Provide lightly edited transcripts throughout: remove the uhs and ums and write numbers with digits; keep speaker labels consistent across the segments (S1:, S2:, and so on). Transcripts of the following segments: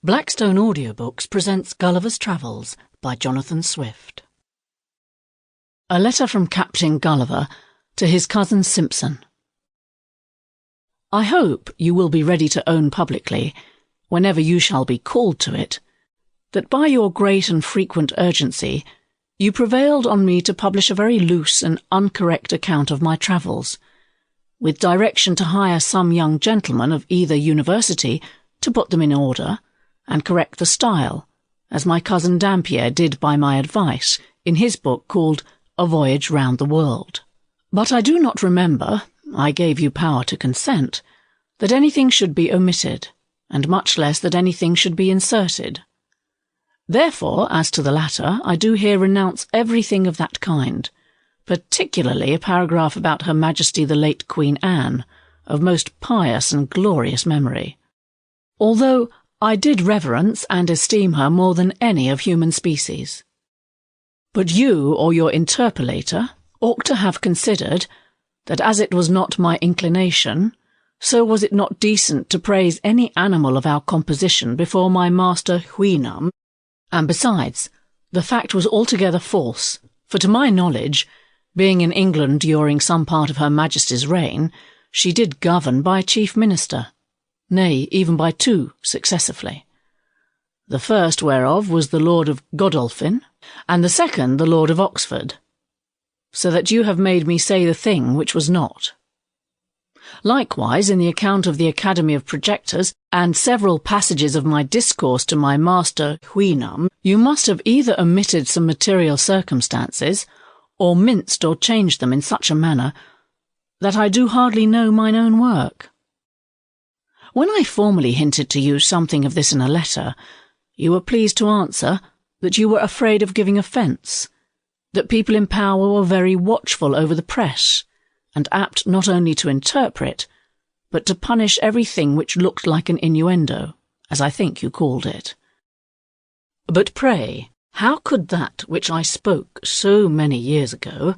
S1: Blackstone Audiobooks presents Gulliver's Travels by Jonathan Swift. A letter from Captain Gulliver to his cousin Simpson. I hope you will be ready to own publicly, whenever you shall be called to it, that by your great and frequent urgency you prevailed on me to publish a very loose and uncorrect account of my travels, with direction to hire some young gentleman of either university to put them in order, and correct the style, as my cousin Dampier did by my advice in his book called A Voyage Round the World. But I do not remember, I gave you power to consent, that anything should be omitted, and much less that anything should be inserted. Therefore, as to the latter, I do here renounce everything of that kind, particularly a paragraph about Her Majesty the late Queen Anne, of most pious and glorious memory. Although I did reverence and esteem her more than any of human species. But you, or your interpolator, ought to have considered that as it was not my inclination, so was it not decent to praise any animal of our composition before my master Houyhnhnms, and besides, the fact was altogether false, for to my knowledge, being in England during some part of Her Majesty's reign, she did govern by a chief minister, nay, even by two successively, the first whereof was the Lord of Godolphin, and the second the Lord of Oxford, so that you have made me say the thing which was not. Likewise, in the account of the Academy of Projectors, and several passages of my discourse to my master Houyhnhnms, you must have either omitted some material circumstances, or minced or changed them in such a manner, that I do hardly know mine own work. When I formerly hinted to you something of this in a letter, you were pleased to answer that you were afraid of giving offence, that people in power were very watchful over the press, and apt not only to interpret, but to punish everything which looked like an innuendo, as I think you called it. But pray, how could that which I spoke so many years ago,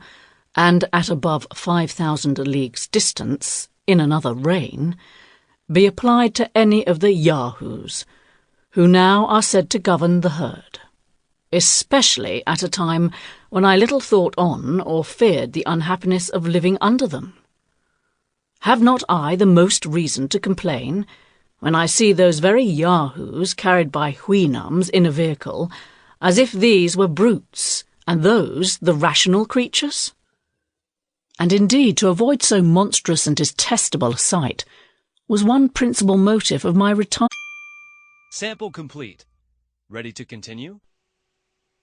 S1: and at above 5,000 leagues distance, in another reign, be applied to any of the yahoos, who now are said to govern the herd, especially at a time when I little thought on or feared the unhappiness of living under them? Have not I the most reason to complain, when I see those very yahoos carried by Houyhnhnms in a vehicle, as if these were brutes, and those the rational creatures? And indeed, to avoid so monstrous and detestable a sight was one principal motive of my retirement.
S2: Sample complete. Ready to continue?